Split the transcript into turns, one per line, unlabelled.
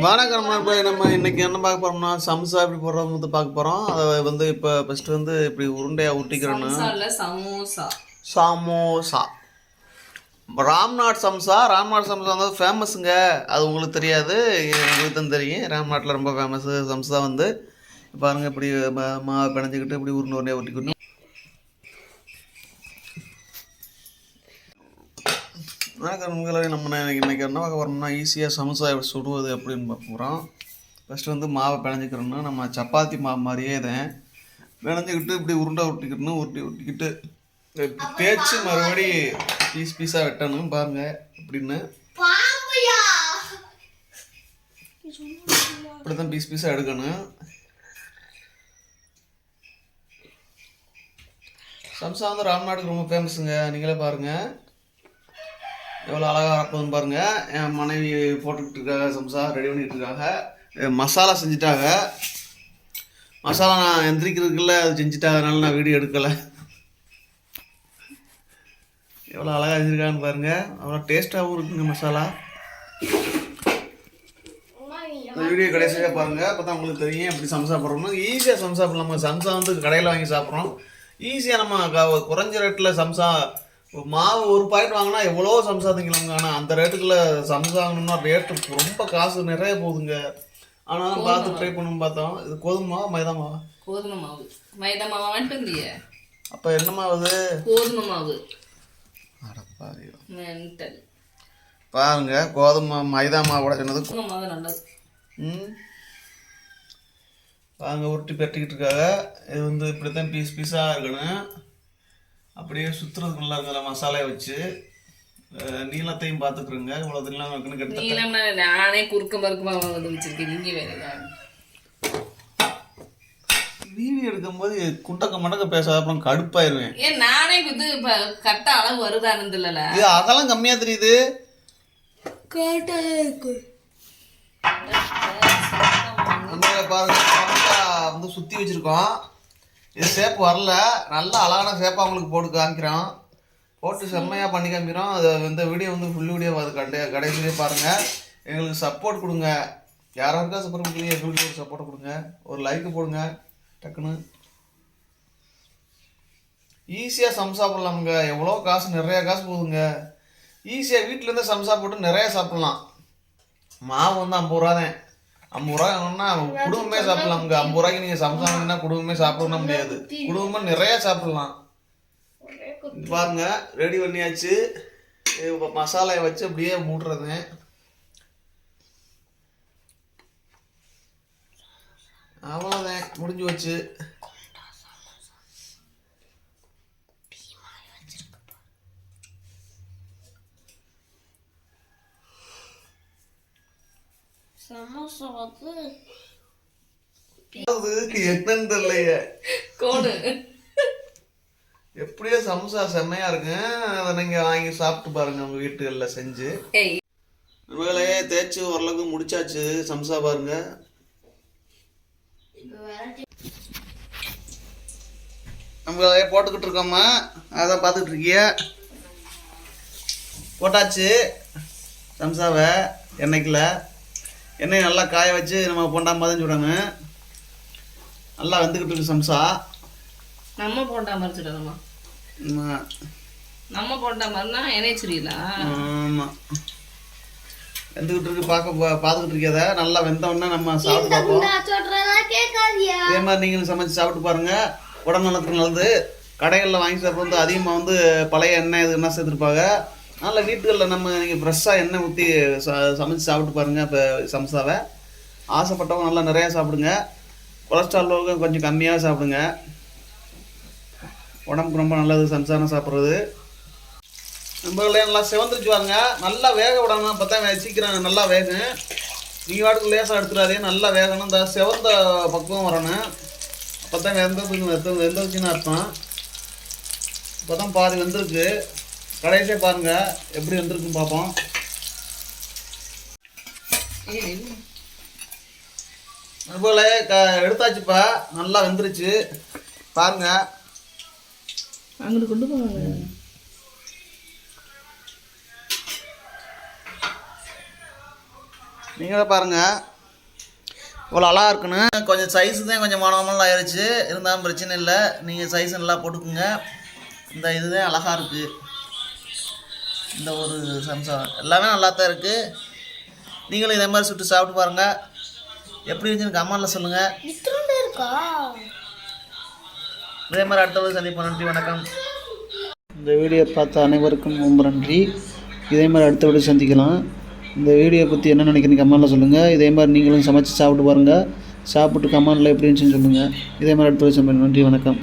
வணக்கம் நண்பர்களே. நம்ம இன்னைக்கு என்ன பார்க்க போறோம்னா சம்சா எப்படி போடுறது பார்க்க போறோம். அதை இப்போ ஃபர்ஸ்ட் இப்படி உருண்டையா உருட்டிக்கிறேன்னு சமோசா ராம்நாத் சம்சா வந்து ஃபேமஸுங்க. அது உங்களுக்கு தெரியாது, உங்களுக்கு தான் தெரியும். ராம்நாட்டில் ரொம்ப ஃபேமஸ் சம்சா பாருங்கள். இப்படி மாவு பிணைஞ்சிக்கிட்டு இப்படி உருண்டையாக உருட்டிக்கணும். நம்ம இன்றைக்கி என்ன பார்க்க போகிறோம்னா ஈஸியாக சமோசா சுடுவது அப்படின்னு பார்க்க போகிறோம். ஃபஸ்ட்டு மாவை பிணைஞ்சிக்கிறோன்னா நம்ம சப்பாத்தி மாவு மாதிரியே தான் பிணைஞ்சிக்கிட்டு இப்படி உருண்டை உருட்டிக்கிட்டு தேய்ச்சி மறுபடி பீஸாக வெட்டணும். பாருங்கள் அப்படின்னு இப்படி தான் பீஸாக எடுக்கணும். சம்சா ராம்நாட்டுக்கு ரொம்ப ஃபேமஸுங்க. நீங்களே பாருங்கள் எவ்வளோ அழகாக இருக்குதுன்னு பாருங்கள். என் மனைவி போட்டுக்கிட்டு இருக்காங்க, சம்சா ரெடி பண்ணிக்கிட்டு இருக்காங்க. மசாலா செஞ்சுட்டாங்க. மசாலா நான் எந்திரிக்கிறதுக்குள்ள அது செஞ்சுட்டாங்க, அதனால நான் வீடியோ எடுக்கலை. எவ்வளோ அழகாக செஞ்சுருக்கான்னு பாருங்கள். அவ்வளோ டேஸ்ட்டாகவும் இருக்குங்க மசாலா. இந்த வீடியோ கடைசியாக பாருங்கள், அப்போ தான் உங்களுக்கு தெரியும் எப்படி சம்சா போடுறோம்னா. ஈஸியாக சம்சா போடலாம். நம்ம சம்சா கடையில் வாங்கி சாப்பிட்றோம். ஈஸியாக நம்ம குறைஞ்ச ரேட்டில் சம்சா மாவு ஒரு பாக்கெட் வாங்கினா எவ்வளோ சம்சா திங்கலாங்க. ஆனால் அந்த ரேட்டுக்குள்ள சம்சா வாங்கணும்னா ரேட்டு ரொம்ப காசு நிறைய போகுதுங்க. ஆனாலும் பார்த்து ட்ரை பண்ணணும் பார்த்தோம். இது கோதுமை மாவா மைதா மாவா?
கோதுமை மாவு. மைதா மாவா வந்துட்டு.
அப்போ என்ன மாவு?
கோதுமை மாவு.
பாருங்க, கோதுமை மைதா மாவோட சொன்னது
மாவு நல்லது.
பாருங்க, உருட்டி பெட்டிக்கிட்டு இருக்காங்க. இது இப்படித்தான் பீஸாக இருக்கணும். அப்படியே சுற்றுறதுக்கு நல்லா இருக்கிற மசாலையை வச்சு நீளத்தையும் பார்த்துக்குறோங்க. இவ்வளோ நீளம் இருக்குன்னு
கேட்டு நானே குறுக்க மறுக்கமாக வச்சுருக்கேன். நீங்கள் வேற
வீடியோ எடுக்கும்போது குண்டக்க மண்டக்க பேசாத, அப்புறம் கடுப்பாயிருவேன்.
ஏன் நானே இது கரெக்டா அளவு வருதானது இல்ல.
இது அகலம் கம்மியா தெரியுது. பாருங்க, சுத்தி வச்சிருக்கோம். இது ஷேப் வரல, நல்ல அழகான ஷேப்பாக அவங்களுக்கு போட்டு காமிக்கிறோம். போட்டு செம்மையாக பண்ணி காமிக்கிறோம். அது இந்த வீடியோ ஃபுல் வீடியோ கடைசியிலே பாருங்கள். எங்களுக்கு சப்போர்ட் கொடுங்க. யாராருக்கா சப்போர்ட் கொடுக்குறீங்க, எங்களுக்கு ஒரு சப்போர்ட் கொடுங்க. ஒரு லைக்கு போடுங்க டக்குன்னு. ஈஸியாக சம்சா போடலாமுங்க. எவ்வளோ காசு, நிறையா காசு போகுதுங்க. ஈஸியாக வீட்டிலேருந்தே சம்சா போட்டு நிறையா சாப்பிட்லாம். மாவு 50 ரூபா தான். 50 ரூபா வேணும்னா குடும்பமே சாப்பிடலாமுங்க. 50 ரூபாய்க்கு நீங்கள் சம்சா வாங்கினா குடும்பமே சாப்பிடணும் முடியாது. குடும்பம் நிறையா சாப்பிடலாம். பாருங்க, ரெடி பண்ணியாச்சு. மசாலையை வச்சு அப்படியே மூடுறது. அவ்வளோதான், முடிஞ்சு வச்சு.
சமோசா
என்னன்னு தெரியலையே.
கோடு
எப்படியோ சமோசா செம்மையா இருக்கு. அதை நீங்க வாங்கி சாப்பிட்டு பாருங்க உங்க வீட்டுகளில் செஞ்சு. வேலையே தேய்ச்சி ஓரளவுக்கு முடிச்சாச்சு. சம்சா பாருங்க. நம்ம போட்டுக்கிட்டு இருக்கோமா, அதான் பார்த்துக்கிட்டு இருக்கிய. போட்டாச்சு சம்சாவை. எண்ணெய் நல்லா காய வச்சு நம்ம போண்டாம தான் சுடணும். நல்லா வெந்துக்கிட்டு இருக்கு சம்சா.
நம்ம போண்டா மாதிரி சுடணுமா? நம்ம போண்டா மாதிரினா எண்ணெய் சுரியலாம்.
ஆமாம், வெந்துக்கிட்டு இருக்கு. பார்த்துக்கிட்டு இருக்கியதை நல்லா வெந்தோடனே நம்ம சாப்பிட்டு பார்ப்போம். இதே மாதிரி நீங்களும் சமைச்சு சாப்பிட்டு பாருங்க. உடம்பு நலத்துக்கு நல்லது. கடைகளில் வாங்கி சாப்பிட்றது அதிகமாக பழைய எண்ணெய் இது என்ன சேர்த்துருப்பாங்க. அதனால் வீட்டுகளில் நீங்கள் ஃப்ரெஷ்ஷாக எண்ணெய் ஊற்றி சமைச்சு சாப்பிட்டு பாருங்கள். இப்போ சம்சாவை ஆசைப்பட்டவங்க நல்லா நிறையா சாப்பிடுங்க. கொலஸ்ட்ரால் கொஞ்சம் கம்மியாக சாப்பிடுங்க. உடம்புக்கு ரொம்ப நல்லது சம்சாரம் சாப்பிட்றது. நம்மளே நல்லா செவந்துருச்சு பாருங்க. நல்லா வேக விடணும். அப்போ தான் சீக்கிரம் நல்லா வேகும். நீங்கள் வாட்டுக்கு லேசாக எடுத்துடாதே, நல்லா வேகணும். இந்த செவந்த பக்குவம் வரணும். அப்போ தான் வெந்ததுக்குன்னு அர்த்தம். இப்போ தான் பாதி வெந்திருக்கு. கடைசியே பாருங்க எப்படி வெந்திருக்குன்னு பார்ப்போம். அதுபோல் எடுத்தாச்சுப்பா, நல்லா வெந்துருச்சு பாருங்க.
அங்கிட்டு கொண்டு போவாங்க.
நீங்களே பாருங்கள் இவ்வளோ அழகாக இருக்குன்னு. கொஞ்சம் சைஸு தான் கொஞ்சம் மனமெல்லாம் ஆயிடுச்சு, இருந்தாலும் பிரச்சனை இல்லை. நீங்கள் சைஸ் நல்லா போட்டுக்குங்க. இந்த இதுதான் அழகாக இருக்குது. இந்த ஒரு சம்சா எல்லாமே நல்லா தான் இருக்குது. நீங்களும் இதே மாதிரி சுட்டு சாப்பிட்டு பாருங்கள். எப்படி இருந்துச்சுன்னு கமெண்ட்டில் சொல்லுங்கள். இதே மாதிரி அடுத்த சந்திப்போம். நன்றி, வணக்கம். இந்த வீடியோ பார்த்த அனைவருக்கும் ரொம்ப நன்றி. இதே மாதிரி அடுத்த வீடியோ சந்திக்கலாம். இந்த வீடியோ பற்றி என்ன நினைக்கிறீங்க கமெண்ட்டில் சொல்லுங்கள். இதே மாதிரி நீங்களும் சமைச்சு சாப்பிட்டு பாருங்கள். சாப்பிட்டு கமெண்ட்டில் எப்படி இருந்துச்சுன்னு சொல்லுங்கள். இதே மாதிரி அடுத்த வீடியோ சந்திப்போம். நன்றி, வணக்கம்.